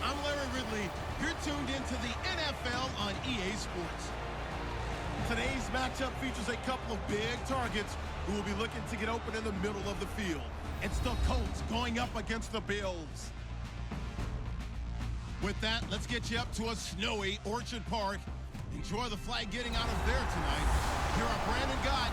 I'm Larry Ridley. You're tuned into the NFL on EA Sports. Today's matchup features a couple of big targets who will be looking to get open in the middle of the field. It's the Colts going up against the Bills. With that, let's get you up to a snowy Orchard Park. Enjoy the flag getting out of there tonight. Here are Brandon Gaudin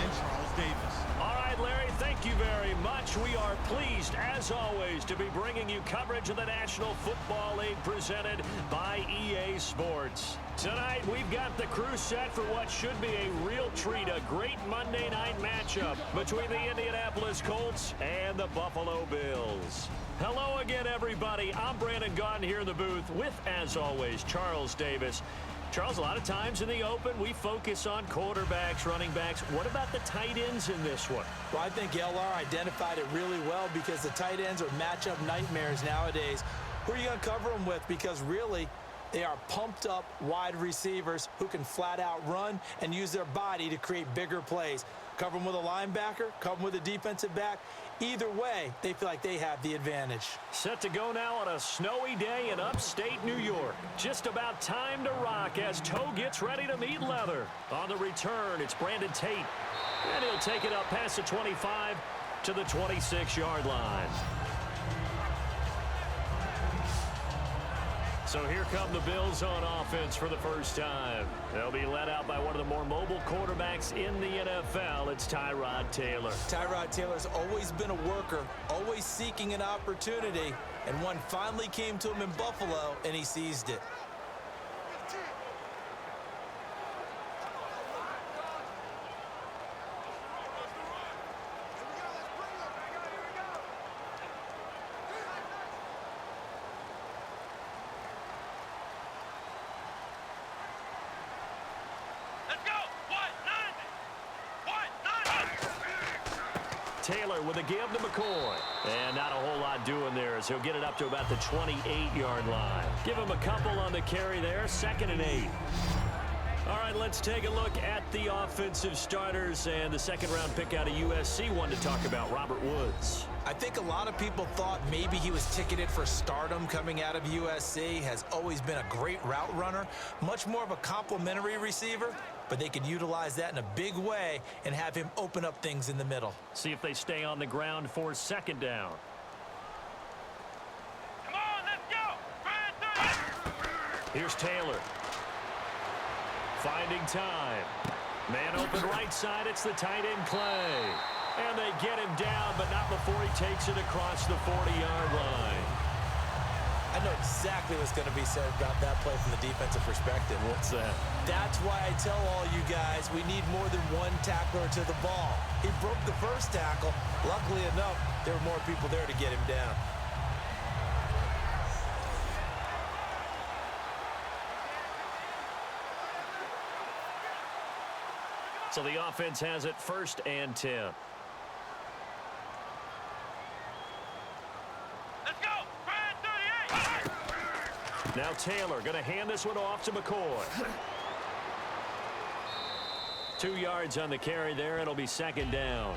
and Charles Davis. All right, Larry, thank you very much. We are pleased, as always, to be bringing you coverage of the National Football League presented by EA Sports. Tonight, we've got the crew set for what should be a real treat, a great Monday night matchup between the Indianapolis Colts and the Buffalo Bills. Hello again, everybody. I'm Brandon Gaudin here in the booth with, as always, Charles Davis. Charles, a lot of times in the open, we focus on quarterbacks, running backs. What about the tight ends in this one? Well, I think LR identified it really well because the tight ends are matchup nightmares nowadays. Who are you going to cover them with? Because really, they are pumped up wide receivers who can flat out run and use their body to create bigger plays. Cover them with a linebacker, cover them with a defensive back. Either way, they feel like they have the advantage. Set to go now on a snowy day in upstate New York. Just about time to rock as toe gets ready to meet leather. On the return, it's Brandon Tate. And he'll take it up past the 25 to the 26-yard line. So here come the Bills on offense for the first time. They'll be led out by one of the more mobile quarterbacks in the NFL. It's Tyrod Taylor. Tyrod Taylor's always been a worker, always seeking an opportunity, and one finally came to him in Buffalo, and he seized it. Taylor with a give to McCoy. And not a whole lot doing there as he'll get it up to about the 28-yard line. Give him a couple on the carry there, 2nd and 8. All right, let's take a look at the offensive starters and the second-round pick out of USC, one to talk about, Robert Woods. I think a lot of people thought maybe he was ticketed for stardom coming out of USC. Has always been a great route runner, much more of a complimentary receiver, but they could utilize that in a big way and have him open up things in the middle. See if they stay on the ground for 2nd down. Come on, let's go! Here's Taylor. Finding time. Man open right side, it's the tight end Clay. And they get him down, but not before he takes it across the 40-yard line. I know exactly what's going to be said about that play from the defensive perspective. What's that? That's why I tell all you guys we need more than one tackler to the ball. He broke the first tackle. Luckily enough, there were more people there to get him down. So the offense has it 1st and 10. Let's go! Brian 38! Now Taylor going to hand this one off to McCoy. 2 yards on the carry there. It'll be 2nd down.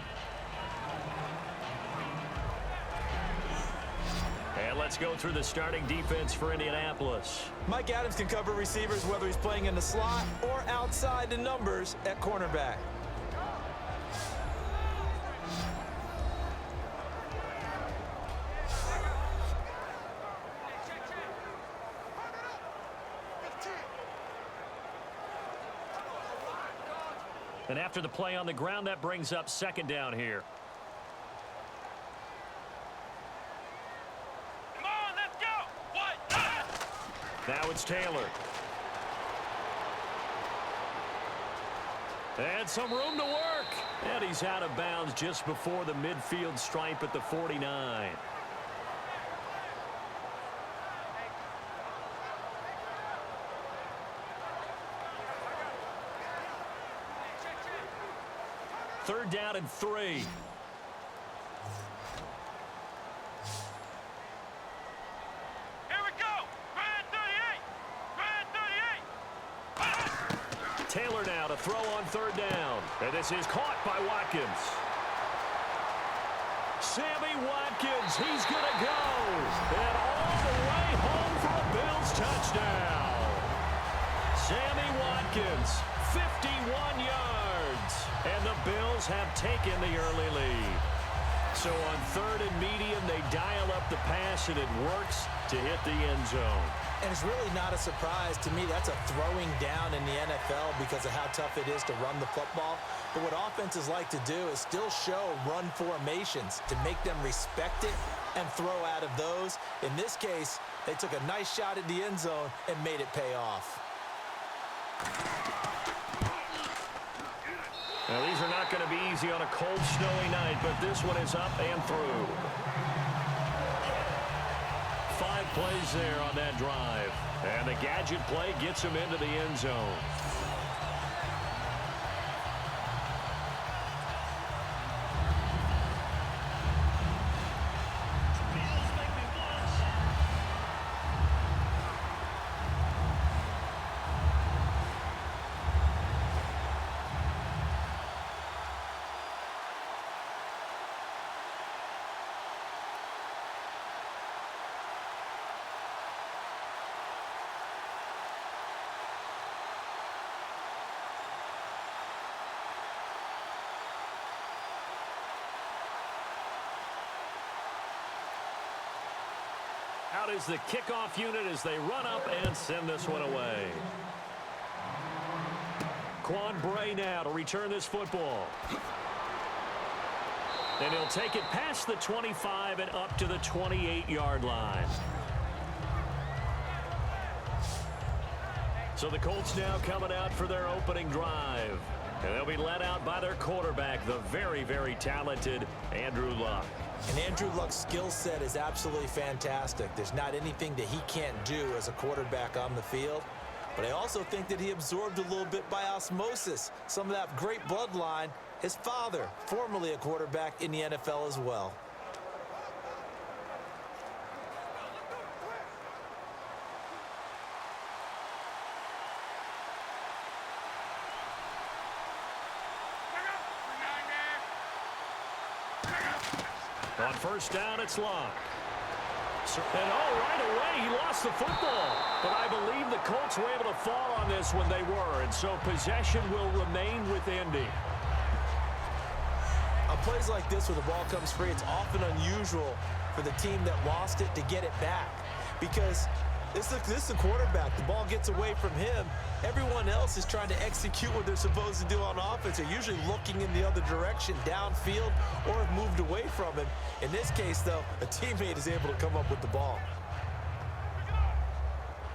And let's go through the starting defense for Indianapolis. Mike Adams can cover receivers whether he's playing in the slot or outside the numbers at cornerback. And after the play on the ground, that brings up 2nd down here. Now it's Taylor. And some room to work. And he's out of bounds just before the midfield stripe at the 49. Third down and 3. Taylor now to throw on 3rd down. And this is caught by Watkins. Sammy Watkins, he's going to go. And all the way home Sammy Watkins, 51 yards. And the Bills have taken the early lead. So on third and medium, they dial up the pass, and it works to hit the end zone. And it's really not a surprise to me. That's a throwing down in the NFL because of how tough it is to run the football. But what offenses like to do is still show run formations to make them respect it and throw out of those. In this case, they took a nice shot at the end zone and made it pay off. Now, these are not going to be easy on a cold, snowy night, but this one is up and through. 5 plays there on that drive. And the gadget play gets him into the end zone. Out is the kickoff unit as they run up and send this one away. Quan Bray now to return this football. And he'll take it past the 25 and up to the 28-yard line. So the Colts now coming out for their opening drive. And they'll be led out by their quarterback, the very, very talented Andrew Luck. And Andrew Luck's skill set is absolutely fantastic. There's not anything that he can't do as a quarterback on the field. But I also think that he absorbed a little bit by osmosis some of that great bloodline. His father, formerly a quarterback in the NFL as well. On first down, it's Luck. And right away, he lost the football. But I believe the Colts were able to fall on this when they were, and so possession will remain with Indy. On plays like this where the ball comes free, it's often unusual for the team that lost it to get it back. Because this is the quarterback. The ball gets away from him. Everyone else is trying to execute what they're supposed to do on offense. They're usually looking in the other direction, downfield, or have moved away from him. In this case, though, a teammate is able to come up with the ball.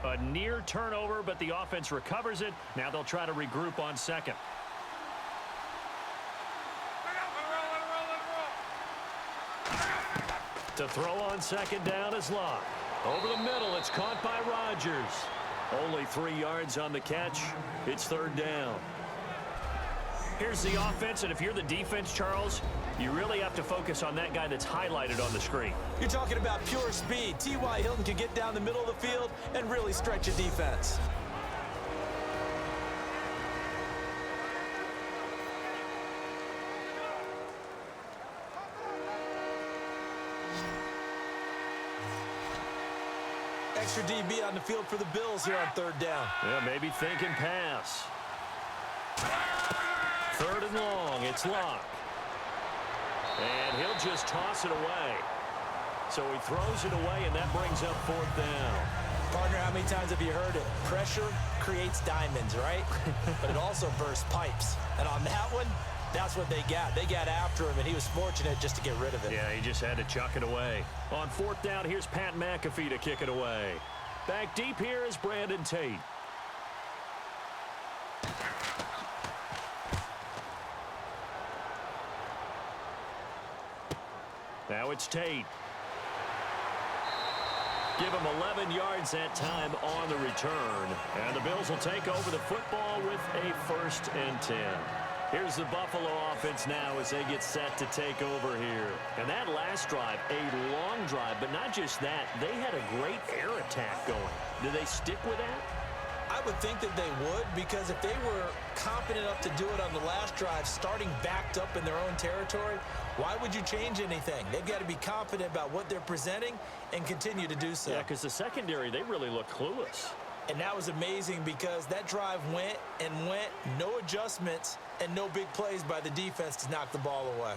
A near turnover, but the offense recovers it. Now they'll try to regroup on second. To throw on second down is Luck. Over the middle, it's caught by Rodgers. Only 3 yards on the catch. It's third down. Here's the offense, and if you're the defense, Charles, you really have to focus on that guy that's highlighted on the screen. You're talking about pure speed. T.Y. Hilton can get down the middle of the field and really stretch a defense. Extra DB on the field for the Bills here on third down. Yeah, maybe thinking pass. Third and long, it's Luck. And he'll just toss it away. So he throws it away, and that brings up fourth down. Partner, how many times have you heard it? Pressure creates diamonds, right? But it also bursts pipes. And on that one, that's what they got. They got after him, and he was fortunate just to get rid of it. Yeah, he just had to chuck it away. On fourth down, here's Pat McAfee to kick it away. Back deep here is Brandon Tate. Now it's Tate. Give him 11 yards that time on the return. And the Bills will take over the football with a 1st and 10. Here's the Buffalo offense now as they get set to take over here. And that last drive, a long drive, but not just that. They had a great air attack going. Do they stick with that? I would think that they would, because if they were confident enough to do it on the last drive, starting backed up in their own territory, why would you change anything? They've got to be confident about what they're presenting and continue to do so. Yeah, because the secondary, they really look clueless. And that was amazing because that drive went and went, no adjustments and no big plays by the defense to knock the ball away.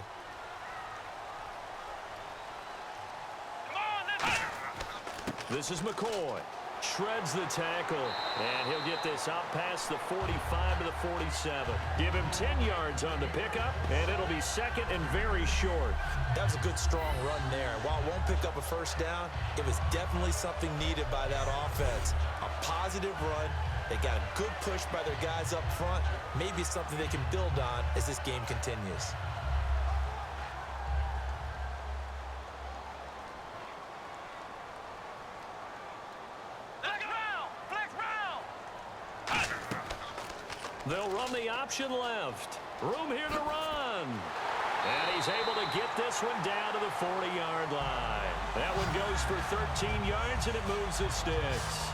This is McCoy. Shreds the tackle, and he'll get this out past the 45 to the 47. Give him 10 yards on the pickup, and it'll be second and very short. That was a good, strong run there. While it won't pick up a first down, it was definitely something needed by that offense. A positive run. They got a good push by their guys up front. Maybe something they can build on as this game continues. They'll run the option left. Room here to run. And he's able to get this one down to the 40-yard line. That one goes for 13 yards, and it moves the sticks.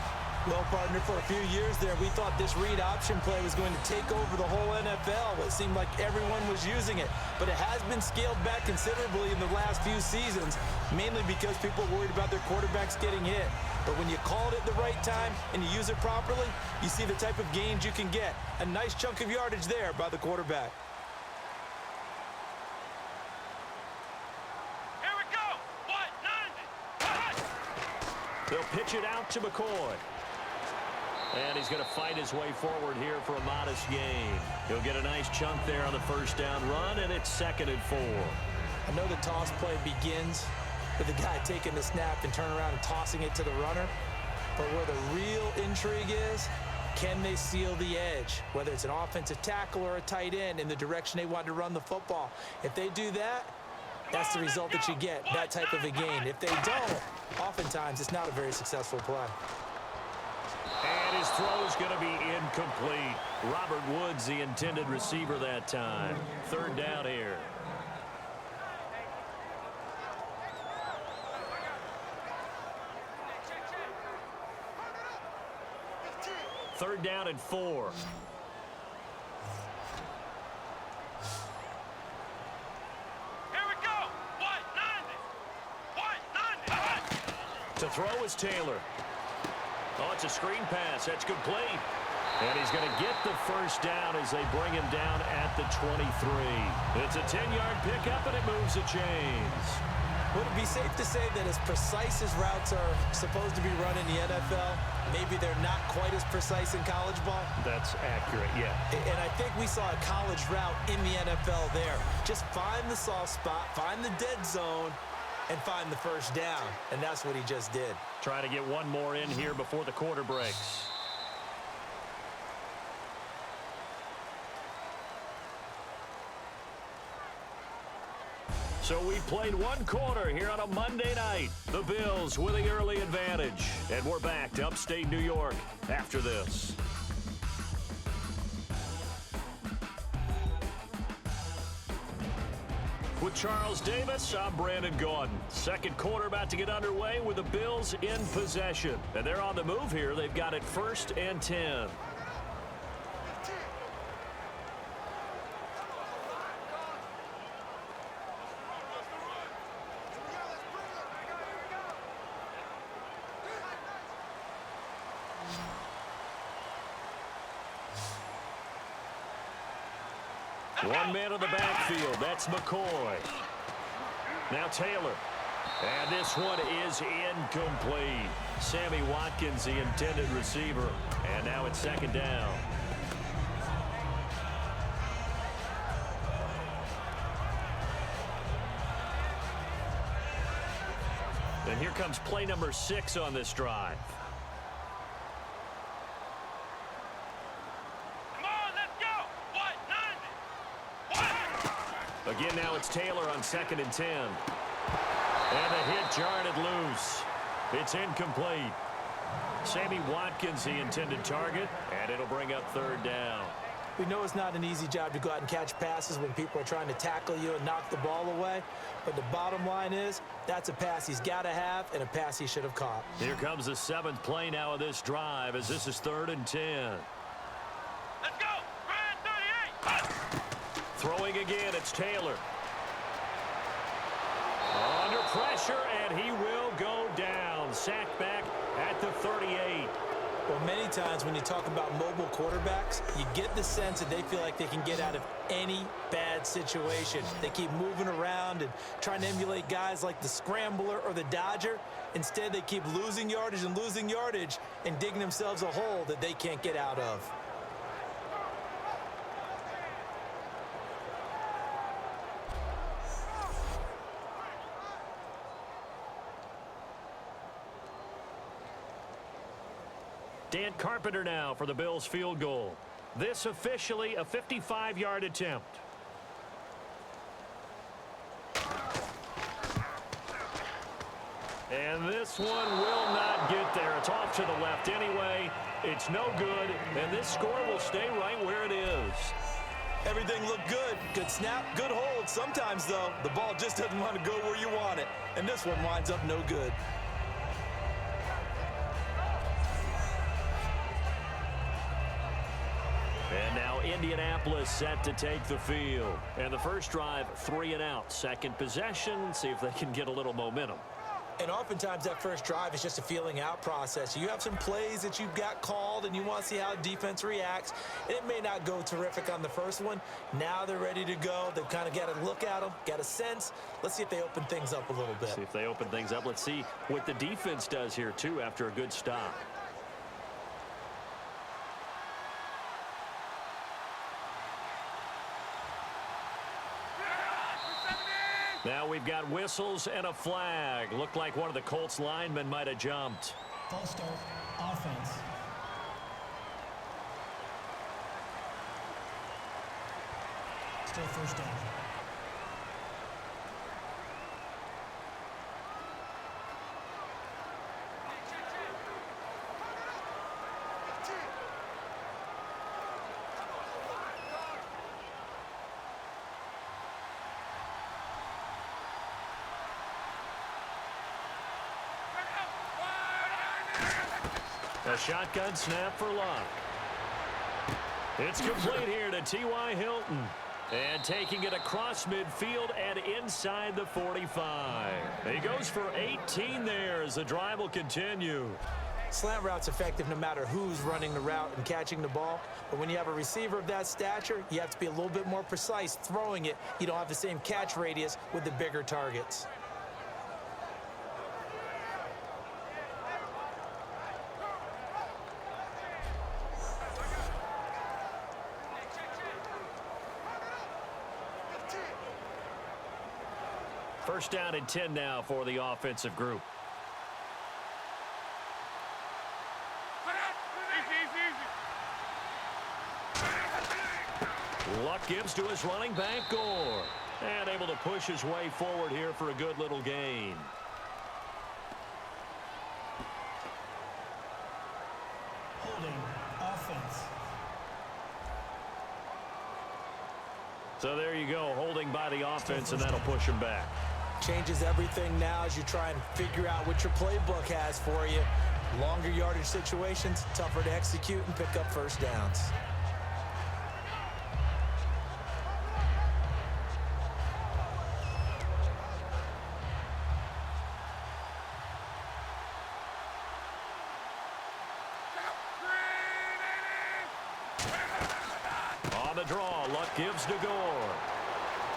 Well, partner, for a few years there, we thought this read option play was going to take over the whole NFL. It seemed like everyone was using it. But it has been scaled back considerably in the last few seasons, mainly because people are worried about their quarterbacks getting hit. But when you call it at the right time and you use it properly, you see the type of gains you can get. A nice chunk of yardage there by the quarterback. Here we go. What? 90. They'll pitch it out to McCoy. And he's going to fight his way forward here for a modest gain. He'll get a nice chunk there on the first down run, and it's 2nd and 4. I know the toss play begins with the guy taking the snap and turning around and tossing it to the runner. But where the real intrigue is, can they seal the edge? Whether it's an offensive tackle or a tight end in the direction they want to run the football. If they do that, that's the result that you get, that type of a gain. If they don't, oftentimes it's not a very successful play. And his throw is going to be incomplete. Robert Woods, the intended receiver that time. 3rd down here. Third down and 4. Here we go. What? 90. What? 90. To throw is Taylor. Oh, it's a screen pass. That's complete. And he's going to get the first down as they bring him down at the 23. It's a 10-yard pickup, and it moves the chains. Would it be safe to say that as precise as routes are supposed to be run in the NFL, maybe they're not quite as precise in college ball? That's accurate, yeah. And I think we saw a college route in the NFL there. Just find the soft spot, find the dead zone, and find the first down. And that's what he just did. Trying to get one more in here before the quarter breaks. So we played one quarter here on a Monday night. The Bills with the early advantage. And we're back to upstate New York after this. With Charles Davis, I'm Brandon Gordon. Second quarter about to get underway with the Bills in possession. And they're on the move here. They've got it 1st and 10. One man in the backfield. That's McCoy. Now Taylor. And this one is incomplete. Sammy Watkins, the intended receiver. And now it's 2nd down. And here comes play number 6 on this drive. Again, now it's Taylor on 2nd and 10. And the hit jarred it loose. It's incomplete. Sammy Watkins, the intended target, and it'll bring up 3rd down. We know it's not an easy job to go out and catch passes when people are trying to tackle you and knock the ball away. But the bottom line is, that's a pass he's got to have and a pass he should have caught. Here comes the 7th play now of this drive as this is 3rd and 10. Let's go. Brand 38. Throwing again, it's Taylor. Under pressure, and he will go down. Sacked back at the 38. Well, many times when you talk about mobile quarterbacks, you get the sense that they feel like they can get out of any bad situation. They keep moving around and trying to emulate guys like the scrambler or the dodger. Instead, they keep losing yardage and digging themselves a hole that they can't get out of. Dan Carpenter now for the Bills field goal. This officially a 55-yard attempt. And this one will not get there. It's off to the left anyway. It's no good, and this score will stay right where it is. Everything looked good. Good snap, good hold. Sometimes, though, the ball just doesn't want to go where you want it. And this one winds up no good. And now Indianapolis set to take the field. And the first drive, 3 and out. Second possession, see if they can get a little momentum. And oftentimes that first drive is just a feeling out process. You have some plays that you've got called and you want to see how defense reacts. And it may not go terrific on the first one. Now they're ready to go. They've kind of got to look at them, got a sense. Let's see if they open things up a little bit. See if they open things up. Let's see what the defense does here, too, after a good stop. Now we've got whistles and a flag. Looked like one of the Colts linemen might have jumped. False start, offense. Still first down. A shotgun snap for Luck. It's complete here to T.Y. Hilton. And taking it across midfield and inside the 45. He goes for 18 there as the drive will continue. Slant route's effective no matter who's running the route and catching the ball. But when you have a receiver of that stature, you have to be a little bit more precise throwing it. You don't have the same catch radius with the bigger targets. First down and 10 now for the offensive group. Luck gives to his running back, Gore. And able to push his way forward here for a good little gain. Holding, offense. So there you go, holding by the offense, and that'll push him back. Changes everything now as you try and figure out what your playbook has for you. Longer yardage situations, tougher to execute and pick up first downs. On the draw, Luck gives to Gore.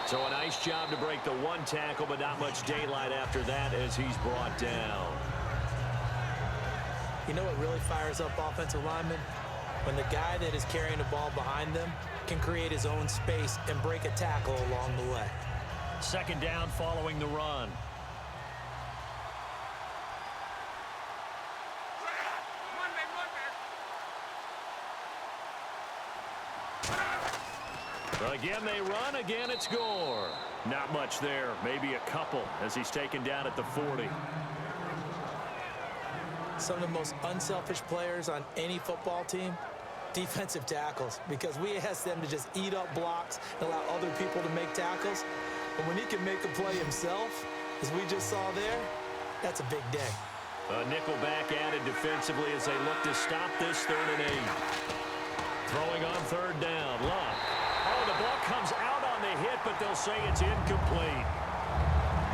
So a nice job to break the one tackle, but not much daylight after that as he's brought down. You know what really fires up offensive linemen? When the guy that is carrying the ball behind them can create his own space and break a tackle along the way. Second down following the run. Again, they run. Again, it's Gore. Not much there. Maybe a couple as he's taken down at the 40. Some of the most unselfish players on any football team, defensive tackles, because we ask them to just eat up blocks and allow other people to make tackles. But when he can make a play himself, as we just saw there, that's a big day. A nickel back added defensively as they look to stop this 3rd and 8. Throwing on 3rd down. Luck. Oh, the ball comes out on the hit, but they'll say it's incomplete.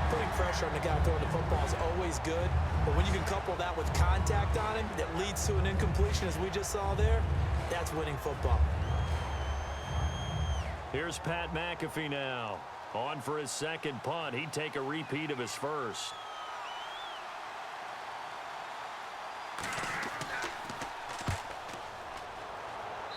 Putting pressure on the guy throwing the football is always good, But when you can couple that with contact on him that leads to an incompletion, as we just saw there, that's winning football. Here's Pat McAfee now. On for his second punt. He'd take a repeat of his first.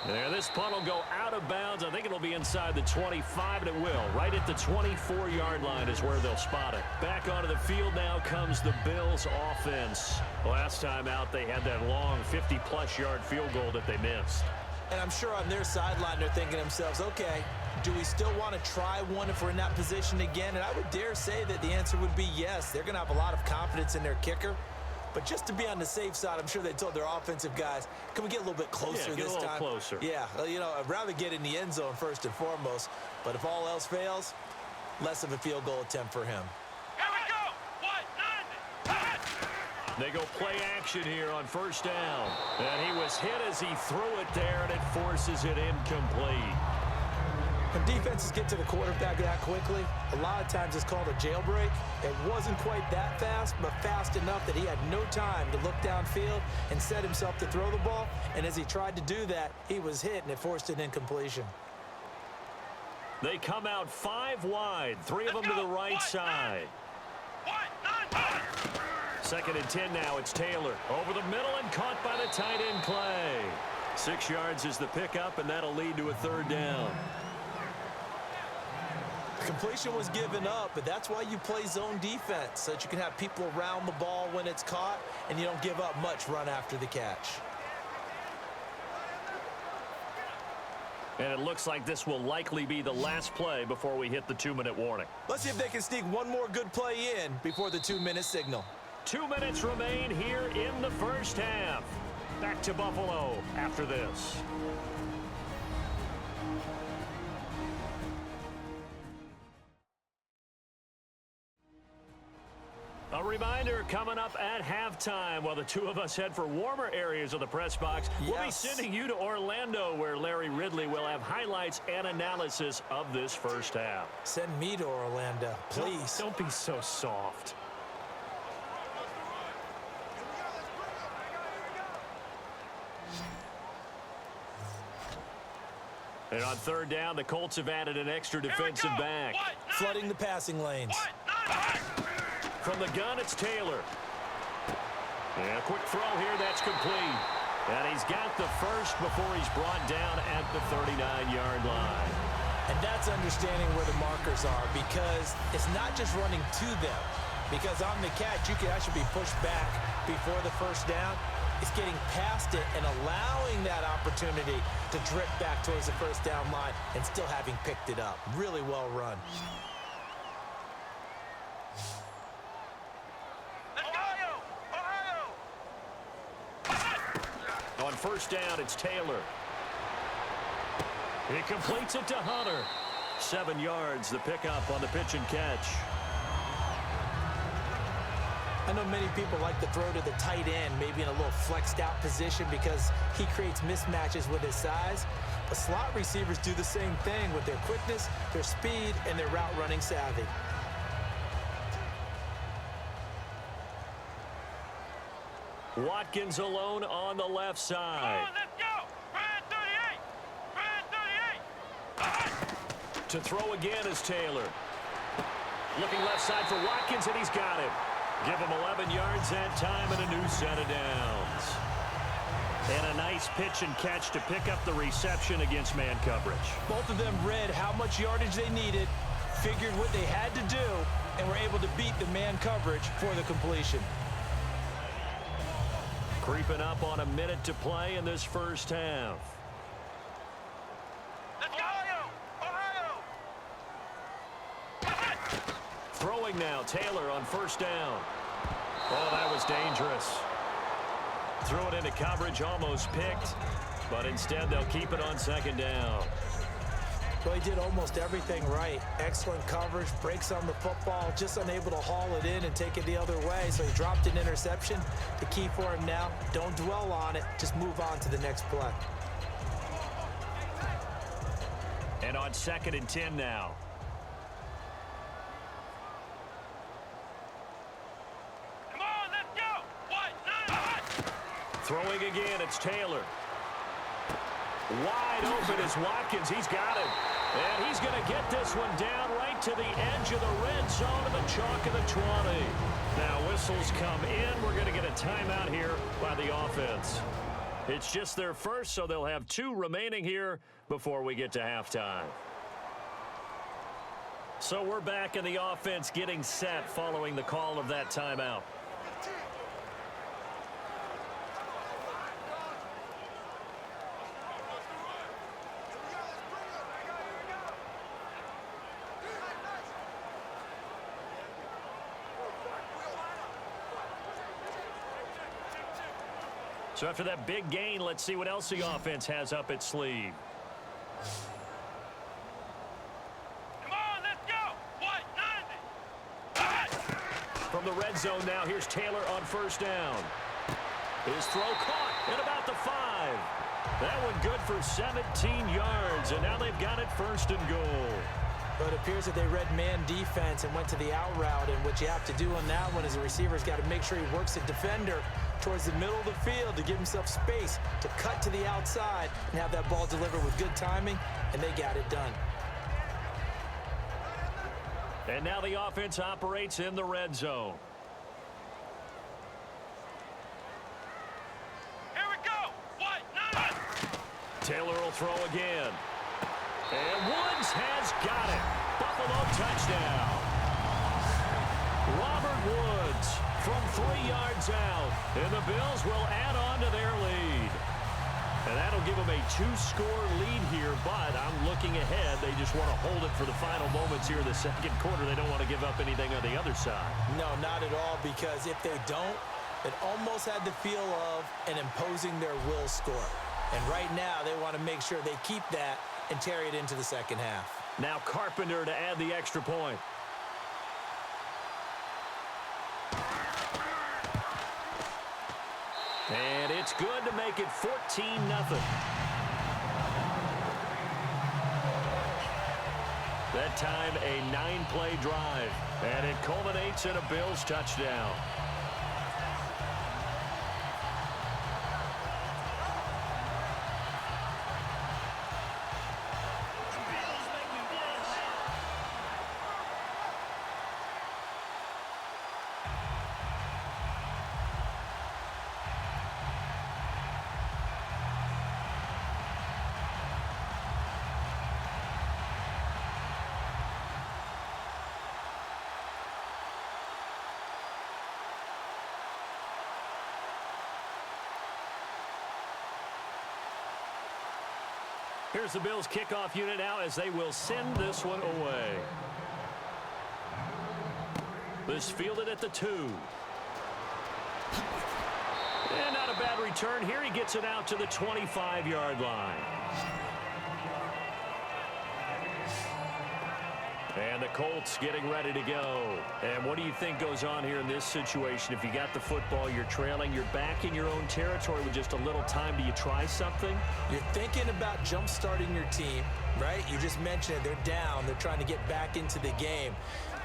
There, this punt will go out of bounds. I think it'll be inside the 25, and it will. Right at the 24-yard line is where they'll spot it. Back onto the field now comes the Bills offense. Last time out, they had that long 50-plus yard field goal that they missed. And I'm sure on their sideline, they're thinking to themselves, okay, do we still want to try one if we're in that position again? And I would dare say that the answer would be yes. They're going to have a lot of confidence in their kicker. But just to be on the safe side, I'm sure they told their offensive guys, can we get a little bit closer this time? Get a little closer. Yeah, you know, I'd rather get in the end zone first and foremost. But if all else fails, less of a field goal attempt for him. Here we go. What? They go play action here on first down. And he was hit as he threw it there, and it forces it incomplete. When defenses get to the quarterback that quickly, a lot of times it's called a jailbreak. It wasn't quite that fast, but fast enough that he had no time to look downfield and set himself to throw the ball. And as he tried to do that, he was hit, and it forced an incompletion. They come out 5 wide, 3 of them to the right side. Second and 10 now. It's Taylor over the middle and caught by the tight end play. 6 yards is the pickup, and that'll lead to a third down. Completion was given up, but that's why you play zone defense, so that you can have people around the ball when it's caught, and you don't give up much run after the catch. And it looks like this will likely be the last play before we hit the 2-minute warning. Let's see if they can sneak one more good play in before the 2-minute signal. 2 minutes remain here in the first half. Back to Buffalo after this. A reminder coming up at halftime while the two of us head for warmer areas of the press box. Yes. We'll be sending you to Orlando where Larry Ridley will have highlights and analysis of this first half. Send me to Orlando, please. Don't be so soft. And on third down, the Colts have added an extra defensive back. Flooding the passing lanes. From the gun, it's Taylor. And a quick throw here, that's complete. And he's got the first before he's brought down at the 39-yard line. And that's understanding where the markers are, because it's not just running to them. Because on the catch, you can actually be pushed back before the first down. It's getting past it and allowing that opportunity to drip back towards the first down line and still having picked it up. Really well run. On first down, it's Taylor. He completes it to Hunter. 7 yards, the pickup on the pitch and catch. I know many people like to throw to the tight end, maybe in a little flexed out position because he creates mismatches with his size. But slot receivers do the same thing with their quickness, their speed, and their route running savvy. Watkins alone on the left side. Let's go. Brand 38. To throw again is Taylor. Looking left side for Watkins, and he's got it. Give him 11 yards that time and a new set of downs. And a nice pitch and catch to pick up the reception against man coverage. Both of them read how much yardage they needed, figured what they had to do, and were able to beat the man coverage for the completion. Creeping up on a minute to play in this first half. Let's go. Ohio. Throwing now, Taylor on first down. Oh, that was dangerous. Threw it into coverage, almost picked, but instead they'll keep it on second down. Well, he did almost everything right. Excellent coverage, breaks on the football, just unable to haul it in and take it the other way, so he dropped an interception. The key for him now, don't dwell on it, just move on to the next play. And on 2nd and 10 now. Come on, let's go. Throwing again, it's Taylor. Wide open is Watkins. He's got it. And he's going to get this one down right to the edge of the red zone of the chalk of the 20. Now whistles come in. We're going to get a timeout here by the offense. It's just their first, so they'll have 2 remaining here before we get to halftime. So we're back in the offense getting set following the call of that timeout. So after that big gain, let's see what else the offense has up its sleeve. Come on, let's go. What? 90. From the red zone now, here's Taylor on first down. His throw caught at about the 5. That one good for 17 yards, and now they've got it first and goal. But it appears that they read man defense and went to the out route, and what you have to do on that one is the receiver's got to make sure he works the defender towards the middle of the field to give himself space to cut to the outside and have that ball delivered with good timing, and they got it done. And now the offense operates in the red zone. Here we go. What? 90. Taylor will throw again. And Woods has got it. Buffalo touchdown. Robert Woods from 3 yards out. And the Bills will add on to their lead. And that'll give them a 2-score lead here, but I'm looking ahead. They just want to hold it for the final moments here in the second quarter. They don't want to give up anything on the other side. No, not at all, because if they don't, it almost had the feel of an imposing their will score. And right now, they want to make sure they keep that and carry it into the second half. Now Carpenter to add the extra point. And it's good to make it 14-0. That time a 9-play drive, and it culminates in a Bills touchdown. Here's the Bills kickoff unit now as they will send this one away. This fielded at the 2. And not a bad return here. He gets it out to the 25-yard line. And the Colts getting ready to go. And what do you think goes on here in this situation? If you got the football, you're trailing, you're back in your own territory with just a little time. Do you try something? You're thinking about jump-starting your team, right? You just mentioned it. They're down. They're trying to get back into the game.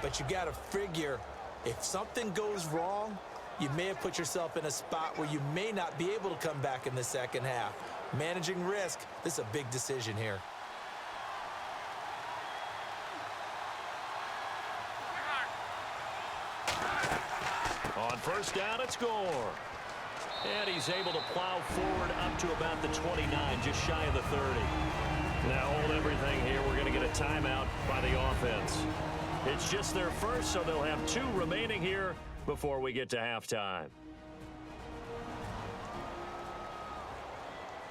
But you got to figure if something goes wrong, you may have put yourself in a spot where you may not be able to come back in the second half. Managing risk, this is a big decision here. On first down, it's Gore. And he's able to plow forward up to about the 29, just shy of the 30. Now hold everything here. We're going to get a timeout by the offense. It's just their first, so they'll have 2 remaining here before we get to halftime.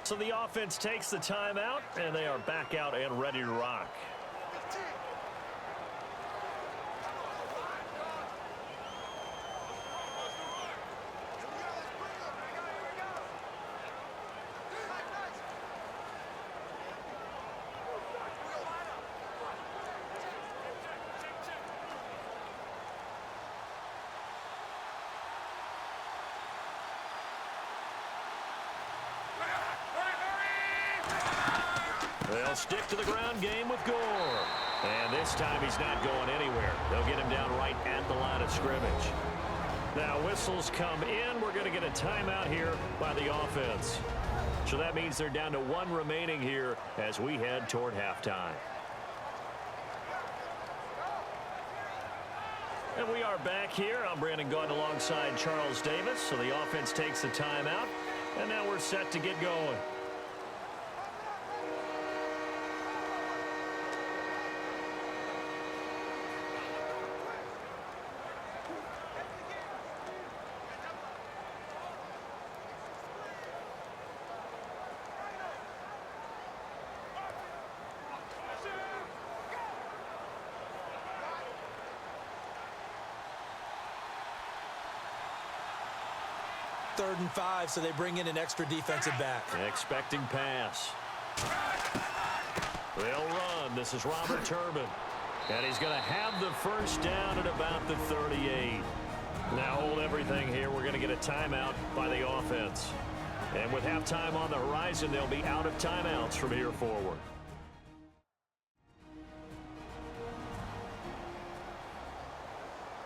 So the offense takes the timeout, and they are back out and ready to rock. They'll stick to the ground game with Gore. And this time he's not going anywhere. They'll get him down right at the line of scrimmage. Now whistles come in. We're going to get a timeout here by the offense. So that means they're down to one remaining here as we head toward halftime. And we are back here. I'm Brandon Gaudin alongside Charles Davis. So the offense takes the timeout. And now we're set to get going. Third and 5, so they bring in an extra defensive back. Expecting pass. They'll run. This is Robert Turbin. And he's going to have the first down at about the 38. Now hold everything here. We're going to get a timeout by the offense. And with halftime on the horizon, they'll be out of timeouts from here forward.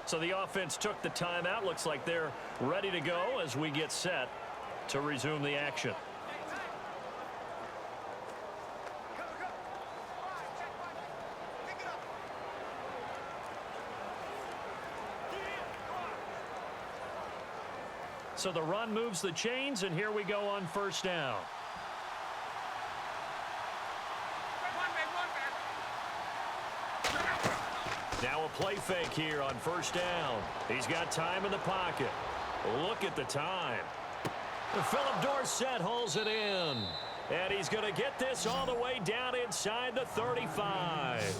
So the offense took the timeout. Looks like they're ready to go as we get set to resume the action. So the run moves the chains, and here we go on first down. Now a play fake here on first down. He's got time in the pocket. Look at the time. Philip Dorsett hauls it in. And he's going to get this all the way down inside the 35.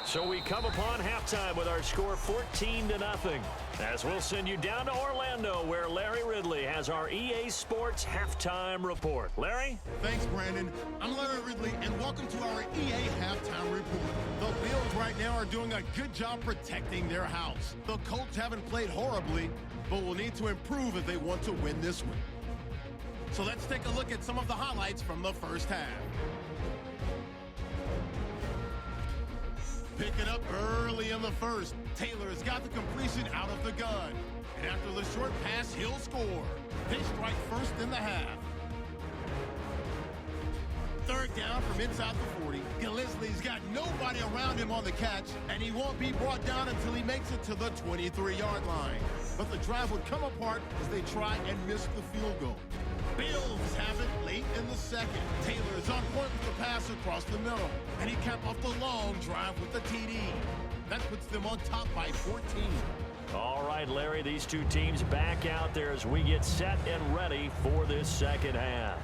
So we come upon halftime with our score 14-0. As we'll send you down to Orlando, where Larry Ridley has our EA Sports halftime report. Larry? Thanks, Brandon. I'm Larry Ridley, and welcome to our EA halftime report. The Bills right now are doing a good job protecting their house. The Colts haven't played horribly, but will need to improve if they want to win this one. So let's take a look at some of the highlights from the first half. Picking up early in the first, Taylor has got the completion out of the gun. And after the short pass, he'll score. They strike first in the half. Third down from inside the 40. Gillespie's got nobody around him on the catch, and he won't be brought down until he makes it to the 23-yard line. But the drive would come apart as they try and miss the field goal. Bills have it late in the second. Taylor is on point with the pass across the middle, and he capped off the long drive with the TD. That puts them on top by 14. All right, Larry, these two teams back out there as we get set and ready for this second half.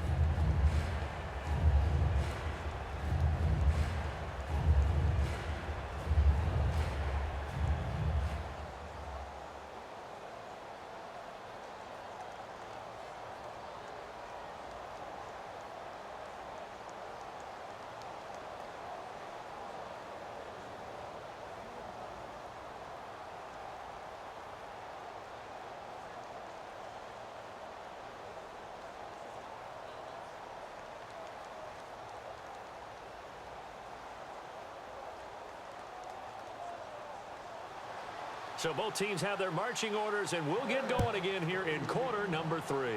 So both teams have their marching orders, and we'll get going again here in quarter number 3.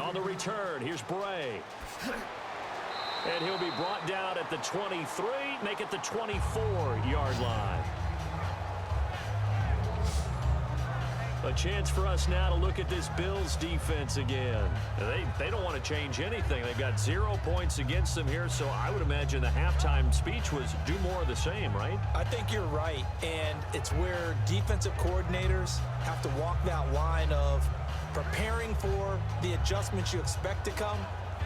On the return, here's Bray. And he'll be brought down at the 23, make it the 24-yard line. A chance for us now to look at this Bills defense again. They don't want to change anything. They've got 0 points against them here, so I would imagine the halftime speech was do more of the same, right? I think you're right, and it's where defensive coordinators have to walk that line of preparing for the adjustments you expect to come,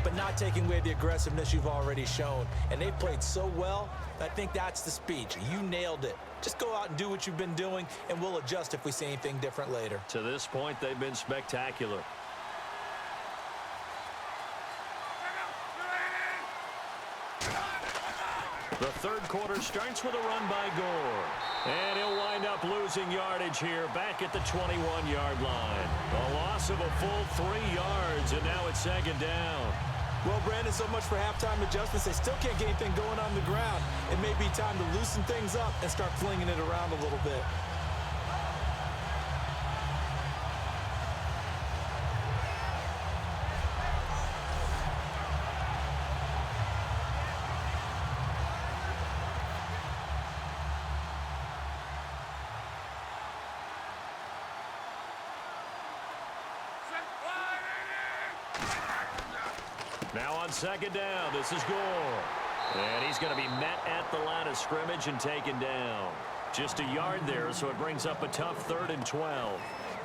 but not taking away the aggressiveness you've already shown. And they've played so well, I think that's the speech. You nailed it. Just go out and do what you've been doing, and we'll adjust if we see anything different later. To this point, they've been spectacular. The third quarter starts with a run by Gore. And he'll wind up losing yardage here back at the 21-yard line. A loss of a full 3 yards, and now it's second down. Well, Brandon, so much for halftime adjustments. They still can't get anything going on the ground. It may be time to loosen things up and start flinging it around a little bit. Now on second down, this is Gore. And he's going to be met at the line of scrimmage and taken down. Just a yard there, so it brings up a tough 3rd and 12.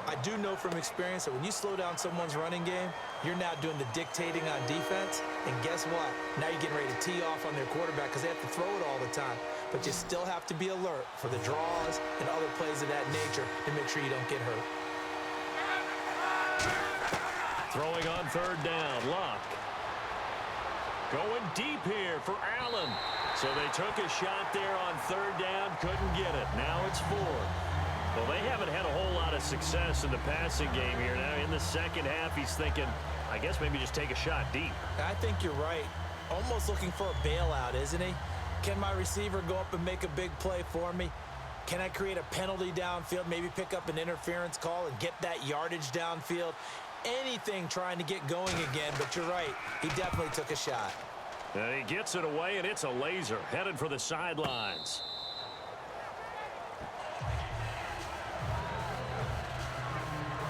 I do know from experience that when you slow down someone's running game, you're now doing the dictating on defense. And guess what? Now you're getting ready to tee off on their quarterback because they have to throw it all the time. But you still have to be alert for the draws and other plays of that nature to make sure you don't get hurt. Throwing on 3rd down, Luck. Going deep here for Allen. So they took a shot there on 3rd down, couldn't get it. Now it's 4th. Well, they haven't had a whole lot of success in the passing game here. Now in the second half, he's thinking, I guess maybe just take a shot deep. I think you're right. Almost looking for a bailout, isn't he? Can my receiver go up and make a big play for me? Can I create a penalty downfield, maybe pick up an interference call and get that yardage downfield? Anything trying to get going again, but you're right. He definitely took a shot. And he gets it away, and it's a laser headed for the sidelines.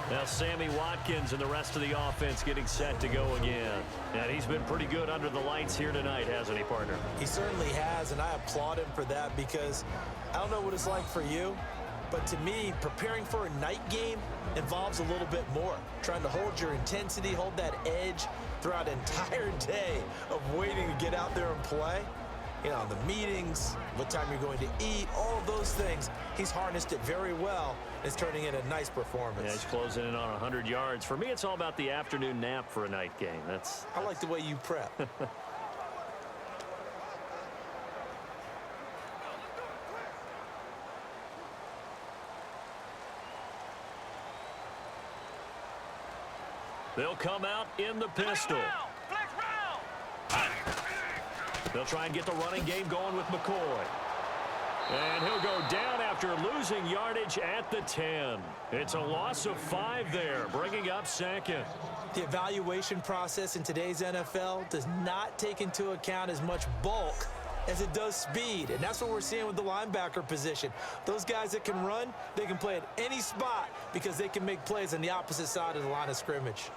Now Sammy Watkins and the rest of the offense getting set to go again. And he's been pretty good under the lights here tonight, hasn't he, partner? He certainly has, and I applaud him for that because I don't know what it's like for you, but to me, preparing for a night game involves a little bit more. Trying to hold your intensity, hold that edge throughout an entire day of waiting to get out there and play. You know, the meetings, what time you're going to eat, all of those things. He's harnessed it very well. It's turning in a nice performance. Yeah, he's closing in on 100 yards. For me, it's all about the afternoon nap for a night game. I like the way you prep. They'll come out in the pistol. Flex round. They'll try and get the running game going with McCoy. And he'll go down after losing yardage at the 10. It's a loss of 5 there, bringing up second. The evaluation process in today's NFL does not take into account as much bulk as it does speed, and that's what we're seeing with the linebacker position. Those guys that can run, they can play at any spot because they can make plays on the opposite side of the line of scrimmage.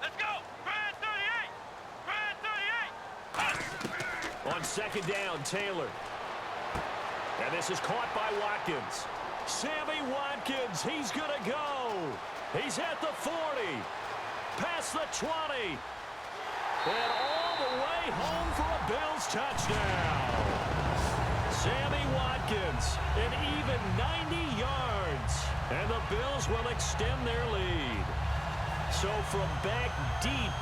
Let's go. Grand 38. Grand 38. On second down, Taylor. And this is caught by Watkins. Sammy Watkins, he's going to go. He's at the 40. Past the 20. And all the way home for a Bills touchdown. Sammy Watkins, an even 90 yards. And the Bills will extend their lead. So from back deep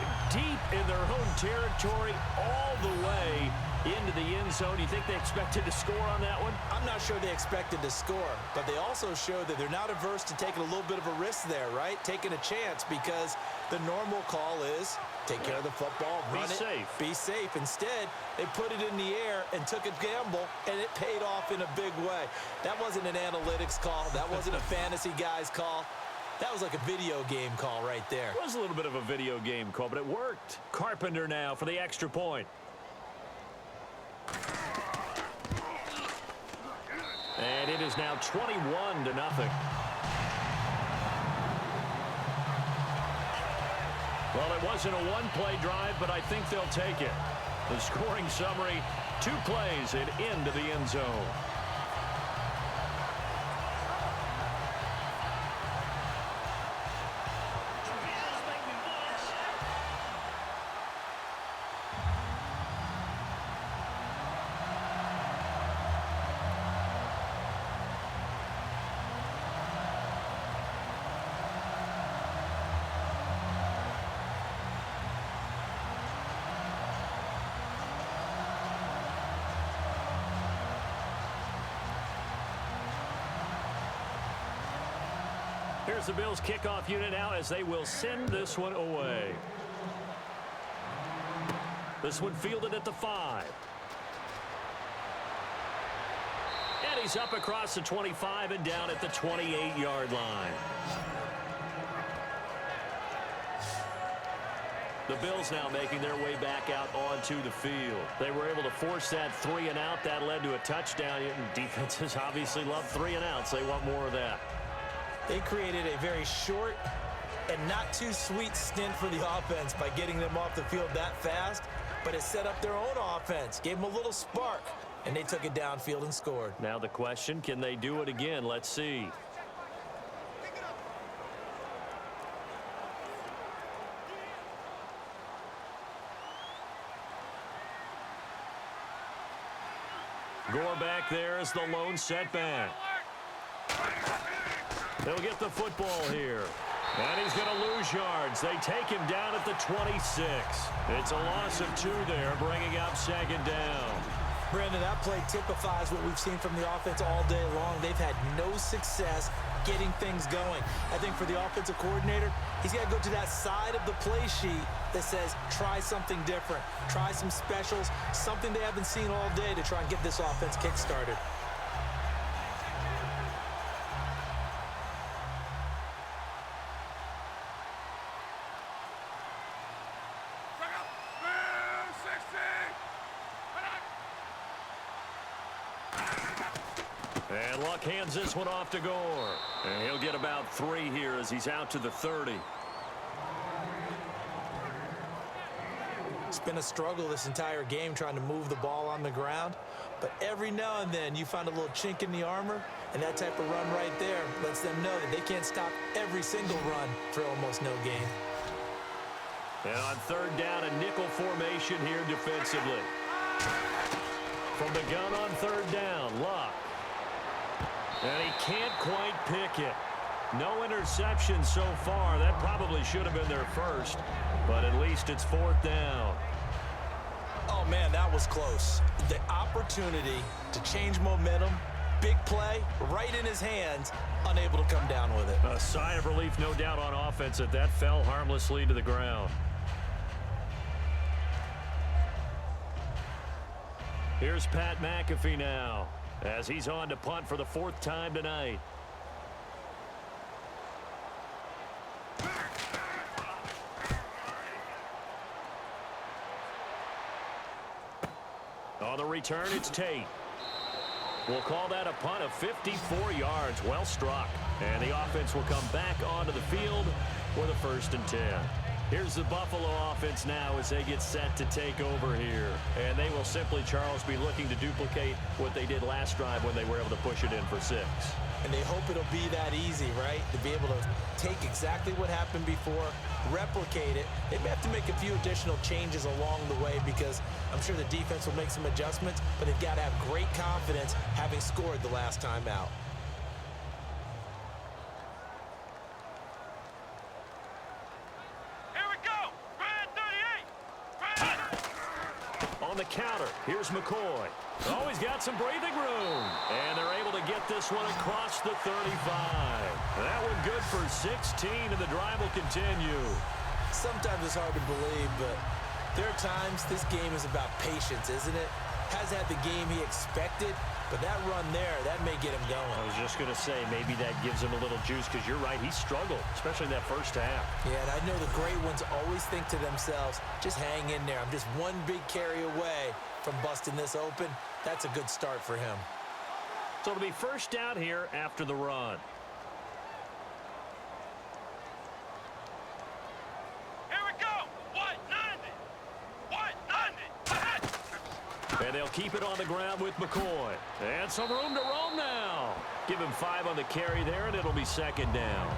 in their own territory, all the way into the end zone. You think they expected to score on that one? I'm not sure they expected to score, but they also showed that they're not averse to taking a little bit of a risk there, right? Taking a chance because the normal call is take care of the football, run it, be safe. Instead, they put it in the air and took a gamble, and it paid off in a big way. That wasn't an analytics call. That wasn't a fantasy guy's call. That was like a video game call right there. It was a little bit of a video game call, but it worked. Carpenter now for the extra point. And it is now 21-0. Well, it wasn't a one-play drive, but I think they'll take it. The scoring summary, 2 plays and into the end zone. Here's the Bills kickoff unit now as they will send this one away. This one fielded at the 5. And he's up across the 25 and down at the 28-yard line. The Bills now making their way back out onto the field. They were able to force that 3 and out. That led to a touchdown. And defenses obviously love 3 and outs. They want more of that. They created a very short and not too sweet stint for the offense by getting them off the field that fast, but it set up their own offense, gave them a little spark, and they took it downfield and scored. Now the question, can they do it again? Let's see. Gore back there is the lone setback. They'll get the football here. And he's going to lose yards. They take him down at the 26. It's a loss of 2 there, bringing up 2nd down. Brandon, that play typifies what we've seen from the offense all day long. They've had no success getting things going. I think for the offensive coordinator, he's got to go to that side of the play sheet that says, try something different. Try some specials, something they haven't seen all day to try and get this offense kick-started. And Luck hands this one off to Gore. And he'll get about 3 here as he's out to the 30. It's been a struggle this entire game trying to move the ball on the ground. But every now and then you find a little chink in the armor, and that type of run right there lets them know that they can't stop every single run for almost no gain. And on 3rd down, a nickel formation here defensively. From the gun on 3rd down, Luck. And he can't quite pick it. No interception so far. That probably should have been their first, but at least it's 4th down. Oh, man, that was close. The opportunity to change momentum, big play, right in his hands, unable to come down with it. A sigh of relief, no doubt, on offense that fell harmlessly to the ground. Here's Pat McAfee now, as he's on to punt for the 4th time tonight. On the return, it's Tate. We'll call that a punt of 54 yards. Well struck. And the offense will come back onto the field for the 1st and 10. Here's the Buffalo offense now as they get set to take over here. And they will simply, Charles, be looking to duplicate what they did last drive when they were able to push it in for 6. And they hope it'll be that easy, right? To be able to take exactly what happened before, replicate it. They may have to make a few additional changes along the way because I'm sure the defense will make some adjustments, but they've got to have great confidence having scored the last time out. Here we go. Brand 38. On the counter, here's McCoy. Oh, he's got some breathing room. And they're able to get this one across the 35. That one good for 16, and the drive will continue. Sometimes it's hard to believe, but there are times this game is about patience, isn't it? Has had the game he expected, but that run there, that may get him going. I was just going to say, maybe that gives him a little juice because you're right, he struggled, especially that first half. Yeah, and I know the great ones always think to themselves, just hang in there. I'm just one big carry away from busting this open. That's a good start for him. So it'll be 1st down here after the run. Here we go. 190. 190. And they'll keep it on the ground with McCoy. And some room to roam now. Give him 5 on the carry there, and it'll be 2nd down.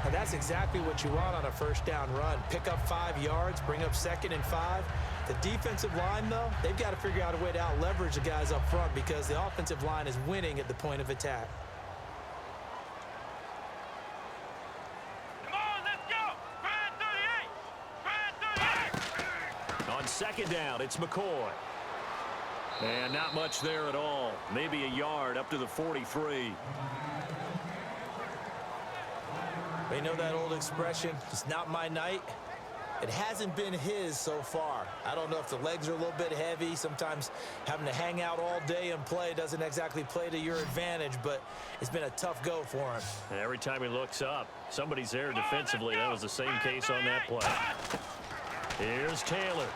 And that's exactly what you want on a 1st down run. Pick up 5 yards, bring up 2nd and 5. The defensive line, though, they've got to figure out a way to out-leverage the guys up front because the offensive line is winning at the point of attack. Come on, let's go. Brand 38. Brand 38. On 2nd down, it's McCoy. And not much there at all. Maybe a yard up to the 43. You know that old expression, it's not my night? It hasn't been his so far. I don't know if the legs are a little bit heavy. Sometimes having to hang out all day and play doesn't exactly play to your advantage, but it's been a tough go for him. And every time he looks up, somebody's there defensively. That was the same case on that play. Here's Taylor.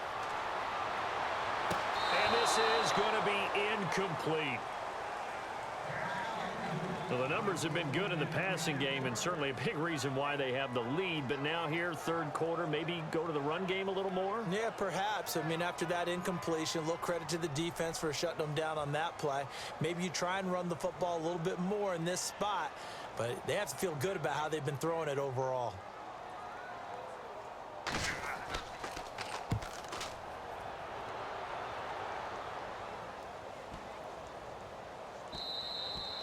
And this is going to be incomplete. Well, the numbers have been good in the passing game, and certainly a big reason why they have the lead. But now here, third quarter, maybe go to the run game a little more? Yeah, perhaps. I mean, after that incompletion, a little credit to the defense for shutting them down on that play. Maybe you try and run the football a little bit more in this spot, but they have to feel good about how they've been throwing it overall.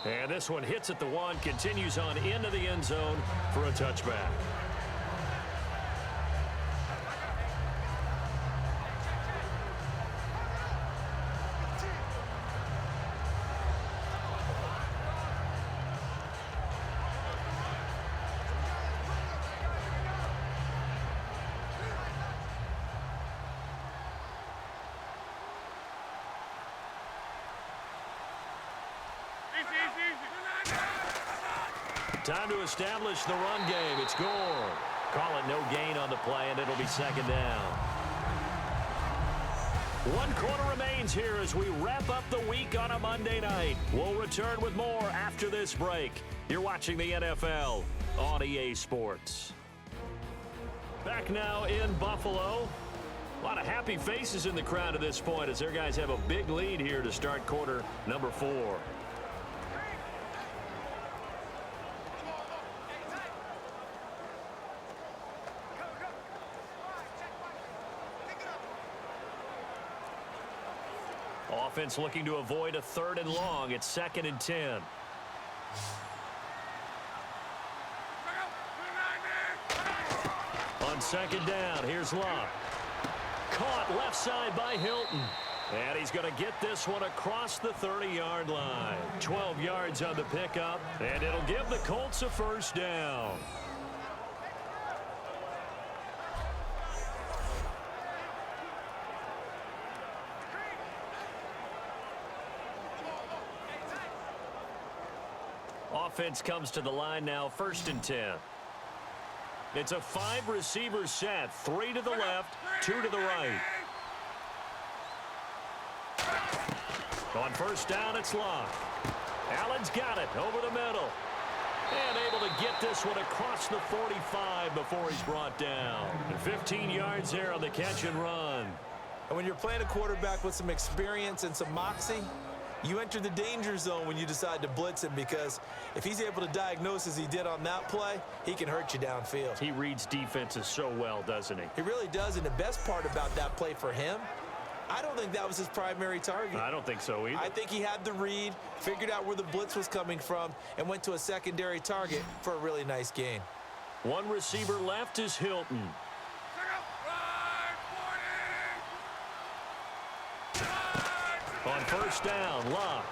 And this one hits at the one, continues on into the end zone for a touchback. Time to establish the run game. It's Gore. Call it no gain on the play, and it'll be second down. 1 quarter remains here as we wrap up the week on a Monday night. We'll return with more after this break. You're watching the NFL on EA Sports. Back now in Buffalo. A lot of happy faces in the crowd at this point as their guys have a big lead here to start quarter number 4. Offense looking to avoid a 3rd and long. It's 2nd and 10. On 2nd down, here's Luck. Caught left side by Hilton. And he's going to get this one across the 30-yard line. 12 yards on the pickup, and it'll give the Colts a first down. Offense comes to the line now, 1st and 10. It's a 5-receiver set, 3 to the left, 2 to the right. On 1st down, it's Luck. Allen's got it over the middle. And able to get this one across the 45 before he's brought down. And 15 yards there on the catch and run. And when you're playing a quarterback with some experience and some moxie, you enter the danger zone when you decide to blitz him, because if he's able to diagnose as he did on that play, he can hurt you downfield. He reads defenses so well, doesn't he? He really does, and the best part about that play for him, I don't think that was his primary target. I don't think so either. I think he had the read, figured out where the blitz was coming from, and went to a secondary target for a really nice gain. 1 receiver left is Hilton. On 1st down, Luck.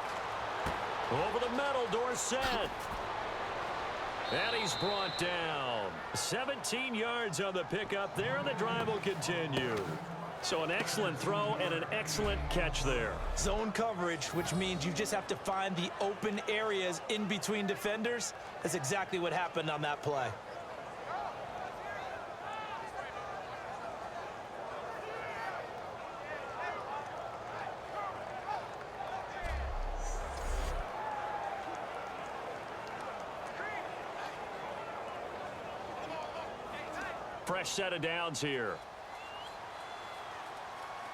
Over the middle, Dorsett. And he's brought down. 17 yards on the pickup there, and the drive will continue. So an excellent throw and an excellent catch there. Zone coverage, which means you just have to find the open areas in between defenders. That's exactly what happened on that play. Fresh set of downs here.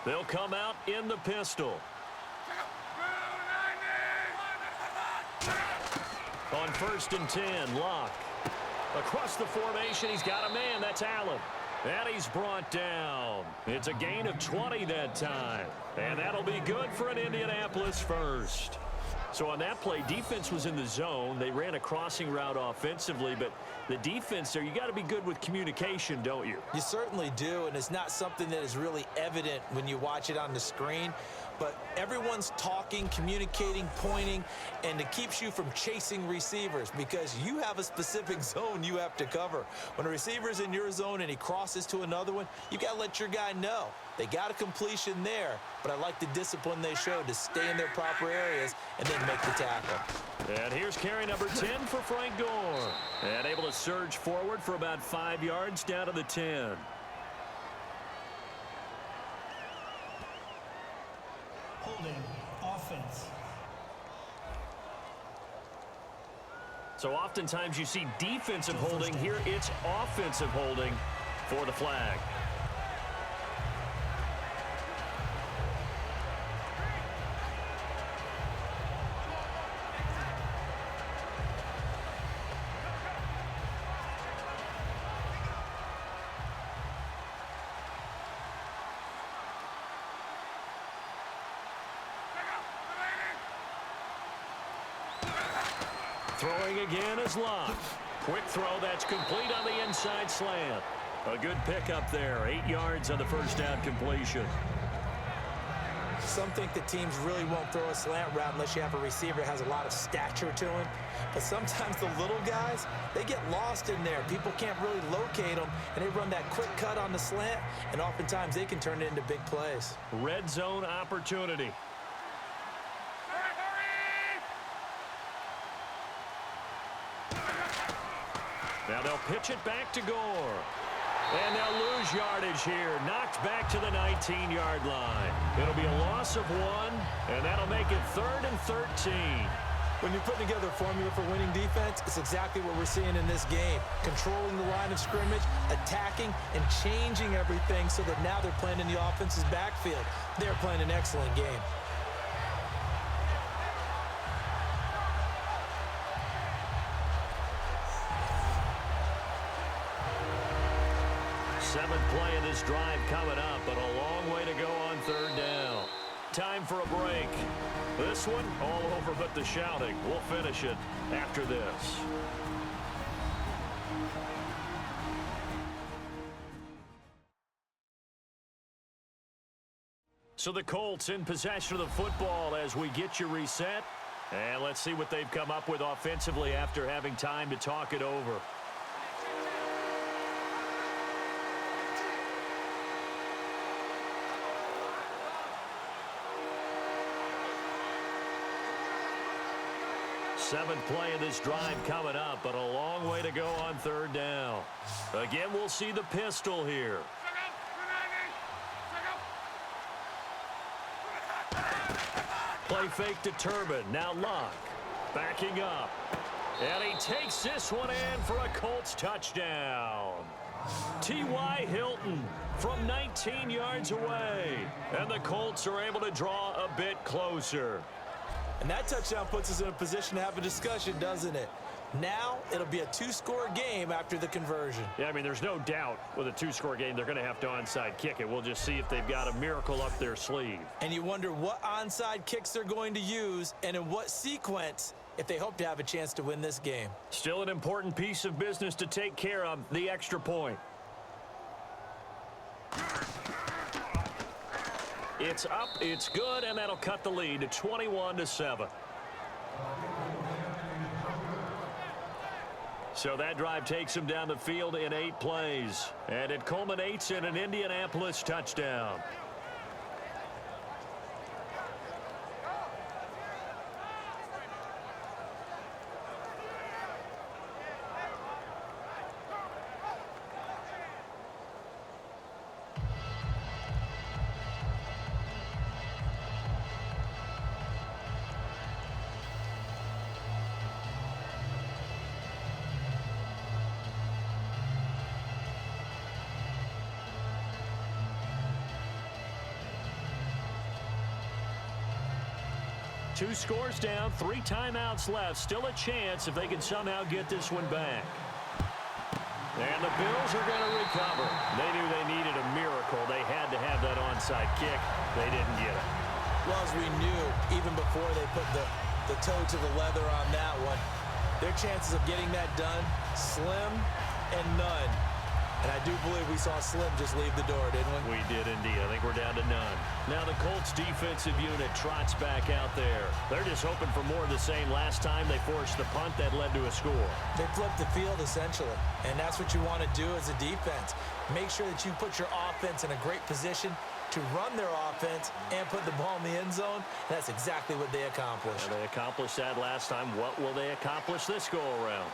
They'll come out in the pistol. On 1st and 10, Luck. Across the formation, he's got a man. That's Allen. And he's brought down. It's a gain of 20 that time. And that'll be good for an Indianapolis first. So on that play, defense was in the zone. They ran a crossing route offensively, but The defense there, you got to be good with communication, don't you? You certainly do, and it's not something that is really evident when you watch it on the screen. But everyone's talking, communicating, pointing, and it keeps you from chasing receivers because you have a specific zone you have to cover. When a receiver's in your zone and he crosses to another one, you got to let your guy know. They got a completion there, but I like the discipline they showed to stay in their proper areas and then make the tackle. And here's carry number 10 for Frank Gore. And able to surge forward for about 5 yards down to the 10. Holding. Offense. So oftentimes you see defensive holding. Here it's offensive holding for the flag. Throwing again is Locke. Quick throw, that's complete on the inside slant. A good pickup there, 8 yards on the first down completion. Some think that teams really won't throw a slant route unless you have a receiver that has a lot of stature to him. But sometimes the little guys, they get lost in there. People can't really locate them, and they run that quick cut on the slant, and oftentimes they can turn it into big plays. Red zone opportunity. Now they'll pitch it back to Gore. And they'll lose yardage here. Knocked back to the 19-yard line. It'll be a loss of 1, and that'll make it 3rd and 13. When you're putting together a formula for winning defense, it's exactly what we're seeing in this game. Controlling the line of scrimmage, attacking, and changing everything so that now they're playing in the offense's backfield. They're playing an excellent game. Seventh play of this drive coming up, but a long way to go on 3rd down. Time for a break. This one all over but the shouting. We'll finish it after this. So the Colts in possession of the football as we get you reset. And let's see what they've come up with offensively after having time to talk it over. Seventh play of this drive coming up, but a long way to go on 3rd down. Again, we'll see the pistol here. Play fake to Turbin. Now Locke. Backing up. And he takes this one in for a Colts touchdown. T.Y. Hilton from 19 yards away. And the Colts are able to draw a bit closer. And that touchdown puts us in a position to have a discussion, doesn't it? Now it'll be a 2-score game after the conversion. Yeah, I mean, there's no doubt with a 2-score game they're going to have to onside kick it. We'll just see if they've got a miracle up their sleeve. And you wonder what onside kicks they're going to use and in what sequence if they hope to have a chance to win this game. Still an important piece of business to take care of, the extra point. It's up, it's good, and that'll cut the lead to 21-7. So that drive takes them down the field in 8 plays, and it culminates in an Indianapolis touchdown. Two scores down, 3 timeouts left. Still a chance if they can somehow get this one back. And the Bills are going to recover. They knew they needed a miracle. They had to have that onside kick. They didn't get it. Well, as we knew, even before they put the toe to the leather on that one, Their chances of getting that done, slim and none. And I do believe we saw Slim just leave the door, didn't we? We did indeed. I think we're down to none. Now the Colts defensive unit trots back out there. They're just hoping for more of the same. Last time they forced the punt that led to a score. They flipped the field, essentially. And that's what you want to do as a defense. Make sure that you put your offense in a great position to run their offense and put the ball in the end zone. That's exactly what they accomplished. They accomplished that last time. What will they accomplish this go-around?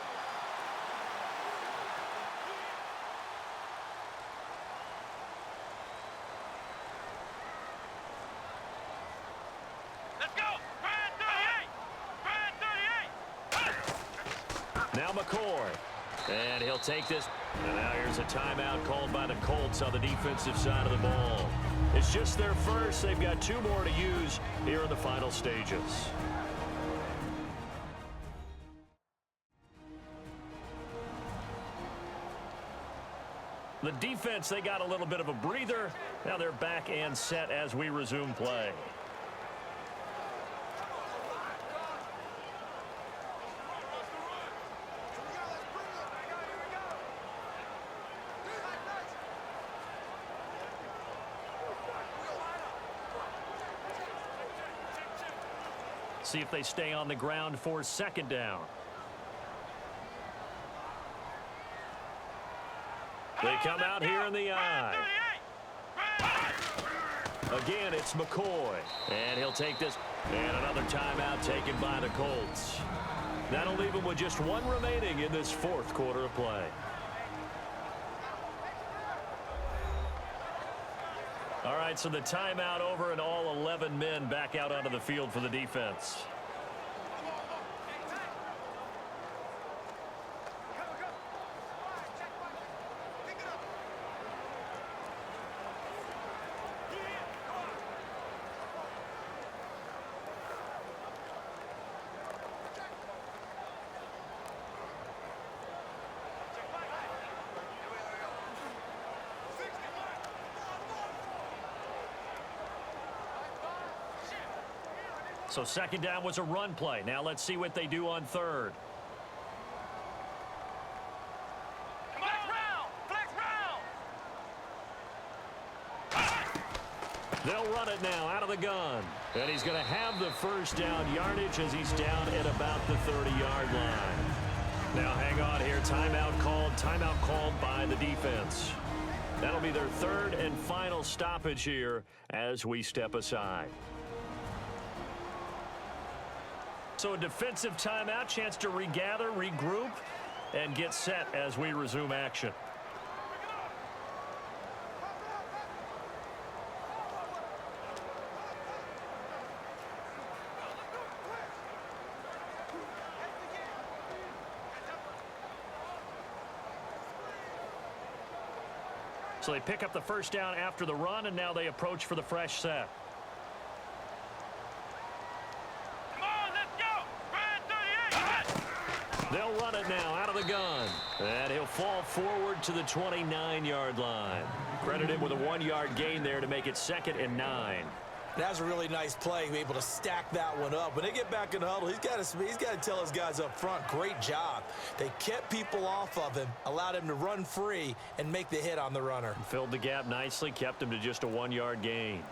Let's go. Brand 38. Brand 38. Now McCoy. And he'll take this. And now here's a timeout called by the Colts on the defensive side of the ball. It's just their first. They've got 2 more to use here in the final stages. The defense, they got a little bit of a breather. Now they're back and set as we resume play. See if they stay on the ground for second down. They come out here in the eye. Again, it's McCoy. And he'll take this. And another timeout taken by the Colts. That'll leave him with just 1 remaining in this 4th quarter of play. All right, so the timeout over and all 11 men back out onto the field for the defense. So second down was a run play. Now let's see what they do on third. Flex round. Flex round. They'll run it now out of the gun. And he's going to have the first down yardage as he's down at about the 30-yard line. Now hang on here. Timeout called by the defense. That'll be their 3rd and final stoppage here as we step aside. So a defensive timeout, chance to regather, regroup, and get set as we resume action. So they pick up the first down after the run, and now they approach for the fresh set. They'll run it now out of the gun. And he'll fall forward to the 29-yard line. Credit him with a 1-yard gain there to make it 2nd and 9. That was a really nice play, to be able to stack that one up. When they get back in the huddle, he's got to tell his guys up front, great job. They kept people off of him, allowed him to run free, and make the hit on the runner. Filled the gap nicely, kept him to just a 1-yard gain.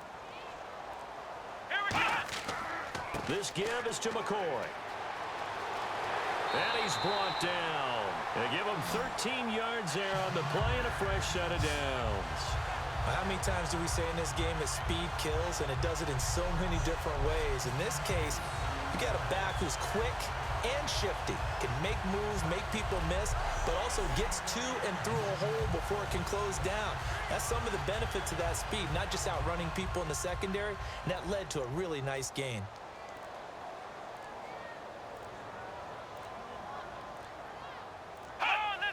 Here we go. This give is to McCoy. And he's brought down. They give him 13 yards there on the play and a fresh set of downs. How many times do we say in this game that speed kills, and it does it in so many different ways? In this case, you got a back who's quick and shifty, can make moves, make people miss, but also gets to and through a hole before it can close down. That's some of the benefits of that speed, not just outrunning people in the secondary, and that led to a really nice gain.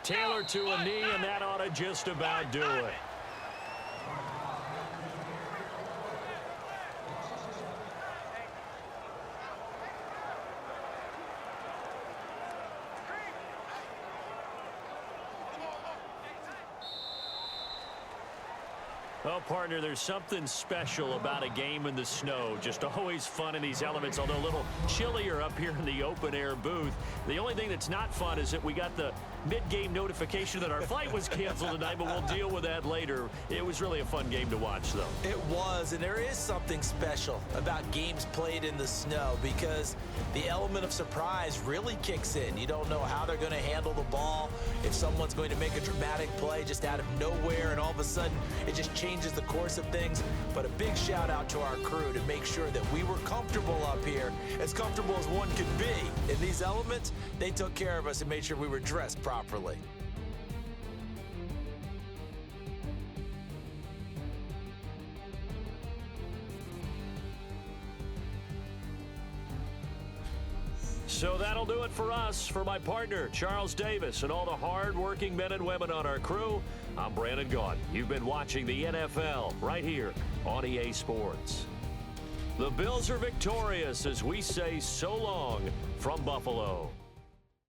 Taylor to a knee, and that ought to just about do it. Well, partner, there's something special about a game in the snow. Just always fun in these elements, although a little chillier up here in the open-air booth. The only thing that's not fun is that we got the mid-game notification that our flight was canceled tonight, but we'll deal with that later. It was really a fun game to watch, though. It was, and there is something special about games played in the snow because the element of surprise really kicks in. You don't know how they're going to handle the ball, if someone's going to make a dramatic play just out of nowhere, and all of a sudden it just changes the course of things. But a big shout out to our crew to make sure that we were comfortable up here, as comfortable as one could be. In these elements, they took care of us and made sure we were dressed properly. So that'll do it for us. For my partner, Charles Davis, and all the hard-working men and women on our crew, I'm Brandon Gaudin. You've been watching the NFL right here on EA Sports. The Bills are victorious as we say so long from Buffalo.